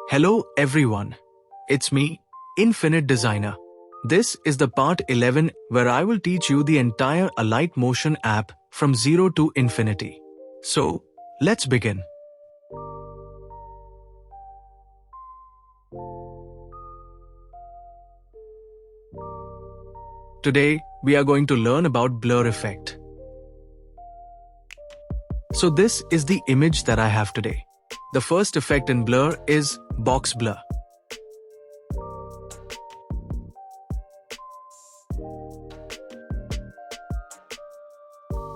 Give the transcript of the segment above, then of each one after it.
Hello everyone, it's me, Infinite Designer. This is the part 11 where I will teach you the entire Alight Motion app from 0 to infinity. So, let's begin. Today, we are going to learn about blur effect. So this is the image that I have today. The first effect in blur is box blur.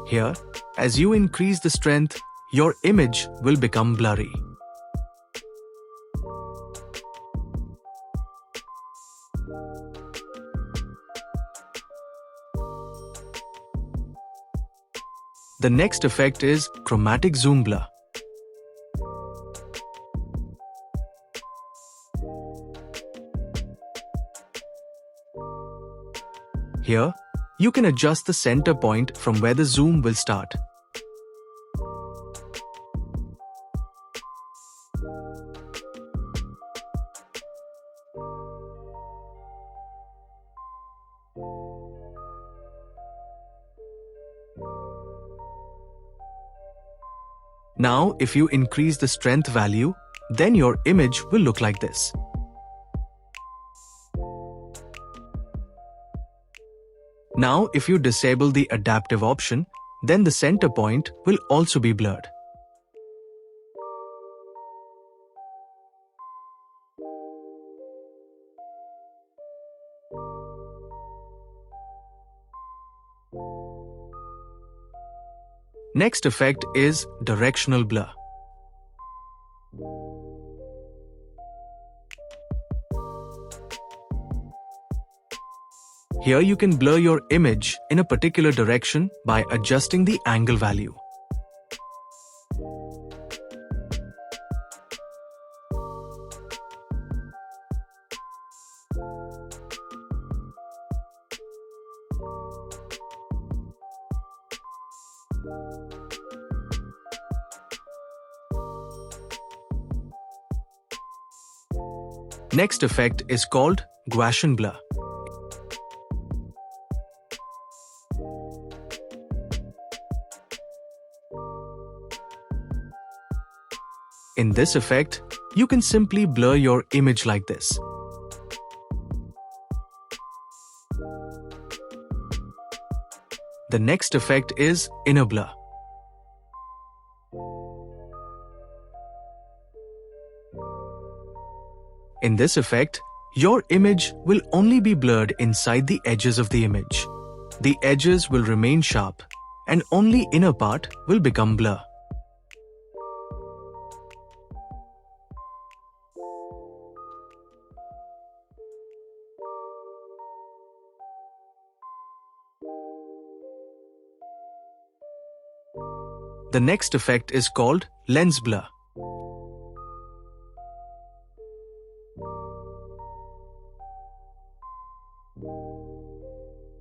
Here, as you increase the strength, your image will become blurry. The next effect is chromatic Zumbla. Here, you can adjust the center point from where the zoom will start. Now, if you increase the strength value, then your image will look like this. Now, if you disable the adaptive option, then the center point will also be blurred. Next effect is directional blur. Here you can blur your image in a particular direction by adjusting the angle value. Next effect is called Gaussian blur. In this effect, you can simply blur your image like this. The next effect is inner blur. In this effect, your image will only be blurred inside the edges of the image. The edges will remain sharp, and only inner part will become blur. The next effect is called lens blur.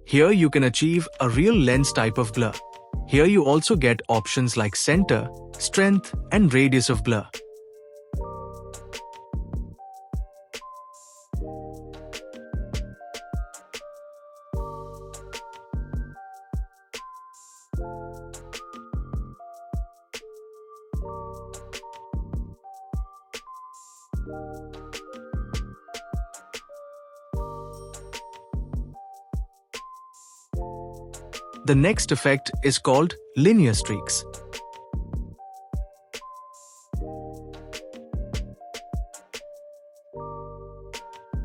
Here you can achieve a real lens type of blur. Here you also get options like center, strength, and radius of blur. The next effect is called linear streaks.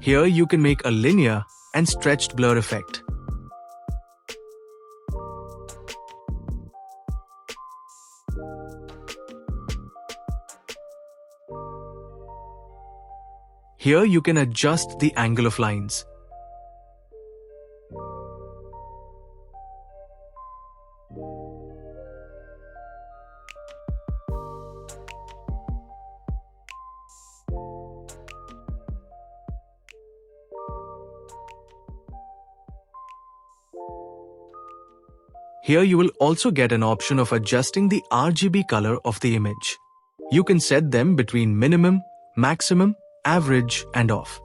Here you can make a linear and stretched blur effect. Here you can adjust the angle of lines. Here you will also get an option of adjusting the RGB color of the image. You can set them between minimum, maximum, average, and off.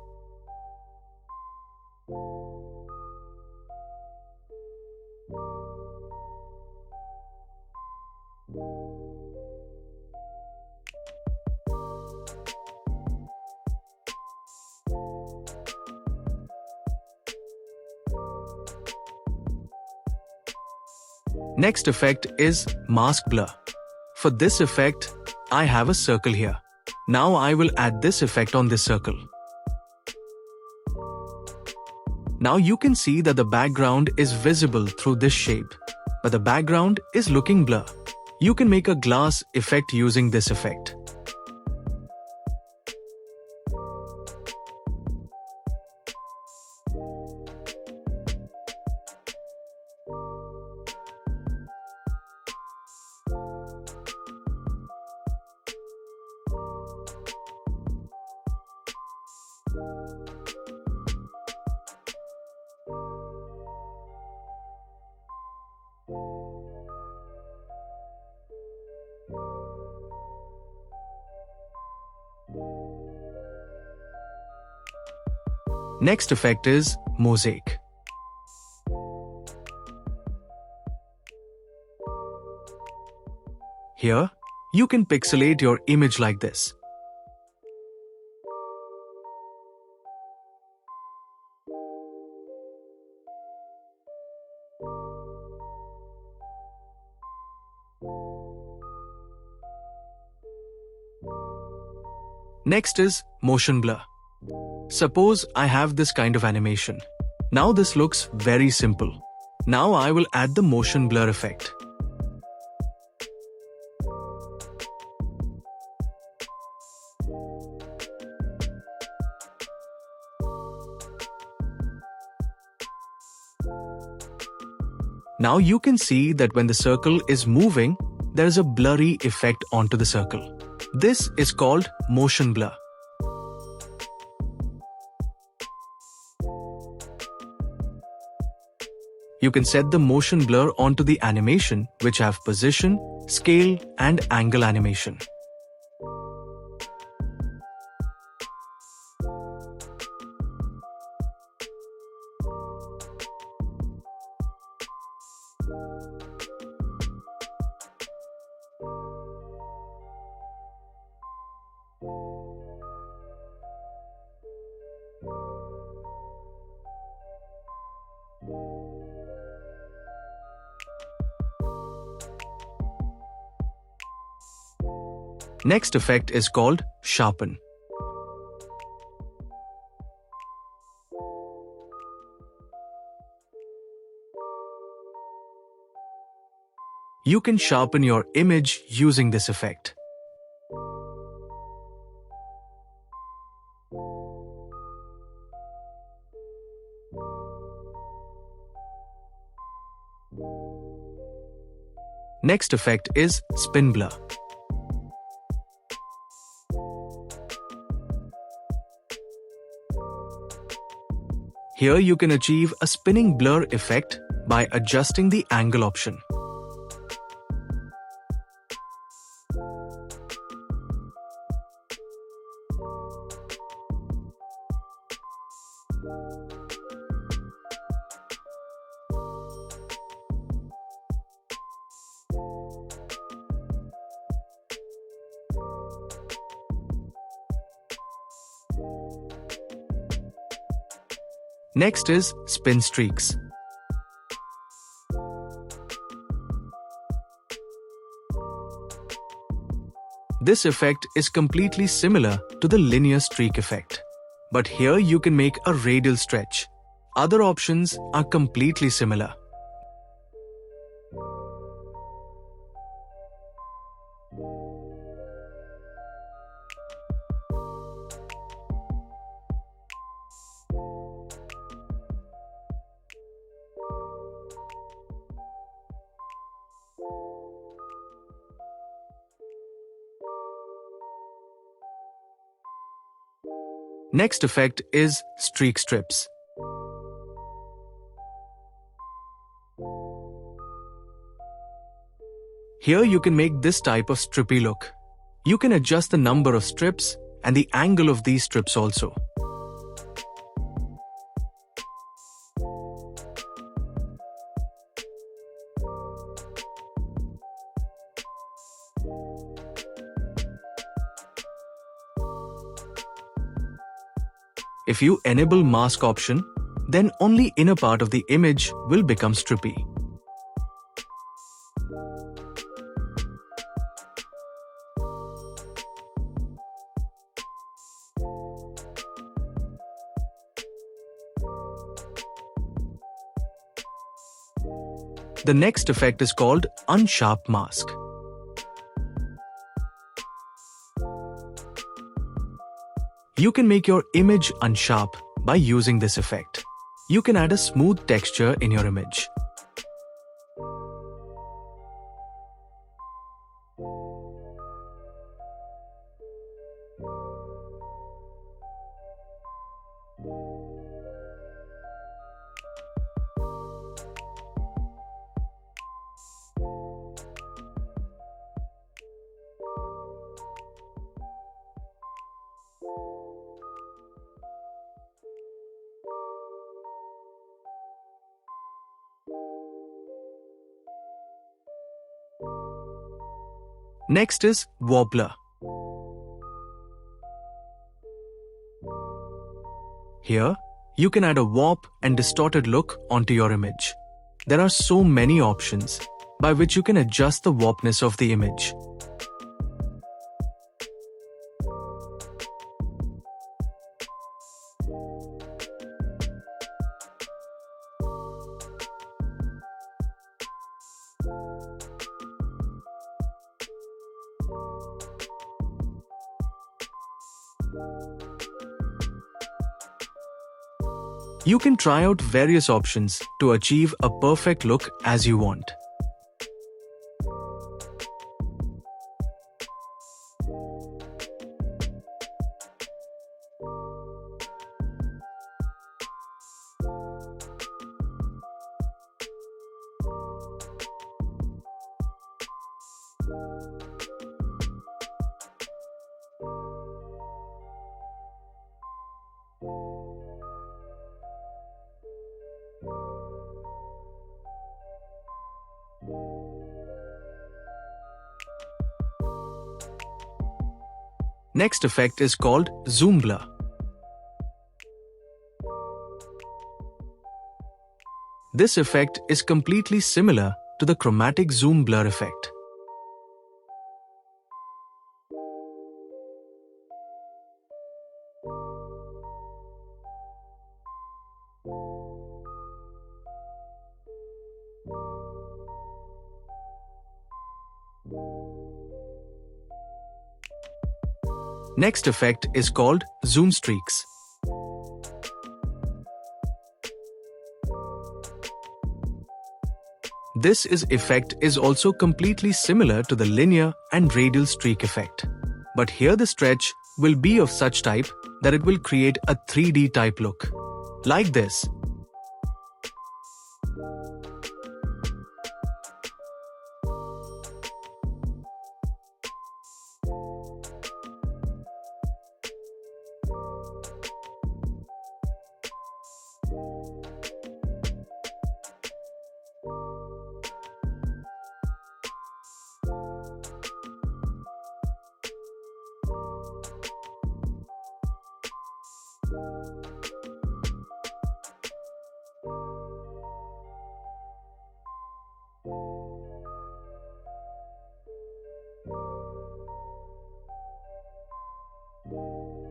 Next effect is mask blur. For this effect, I have a circle here. Now I will add this effect on this circle. Now you can see that the background is visible through this shape, but the background is looking blur. You can make a glass effect using this effect. Next effect is Mosaic. Here, you can pixelate your image like this. Next is motion blur. Suppose I have this kind of animation. Now this looks very simple. Now I will add the motion blur effect. Now you can see that when the circle is moving, there is a blurry effect onto the circle. This is called motion blur. You can set the motion blur onto the animation, which have position, scale, and angle animation. Next effect is called Sharpen. You can sharpen your image using this effect. Next effect is Spin Blur. Here you can achieve a spinning blur effect by adjusting the angle option. Next is Spin Streaks. This effect is completely similar to the linear streak effect, but here you can make a radial stretch. Other options are completely similar. Next effect is Streak Strips. Here you can make this type of strippy look. You can adjust the number of strips and the angle of these strips also. If you enable mask option, then only inner part of the image will become strippy. The next effect is called Unsharp mask. You can make your image unsharp by using this effect. You can add a smooth texture in your image. Next is Wobbler. Here, you can add a warp and distorted look onto your image. There are so many options by which you can adjust the warpness of the image. You can try out various options to achieve a perfect look as you want. Next effect is called Zumbla. This effect is completely similar to the chromatic zoom blur effect. Next effect is called zoom streaks. This effect is also completely similar to the linear and radial streak effect. But here the stretch will be of such type that it will create a 3D type look. Like this.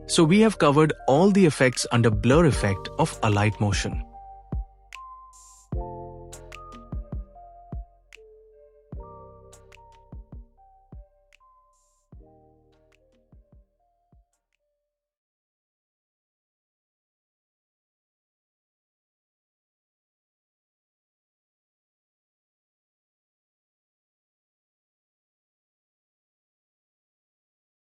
So we have covered all the effects under blur effect of alight motion.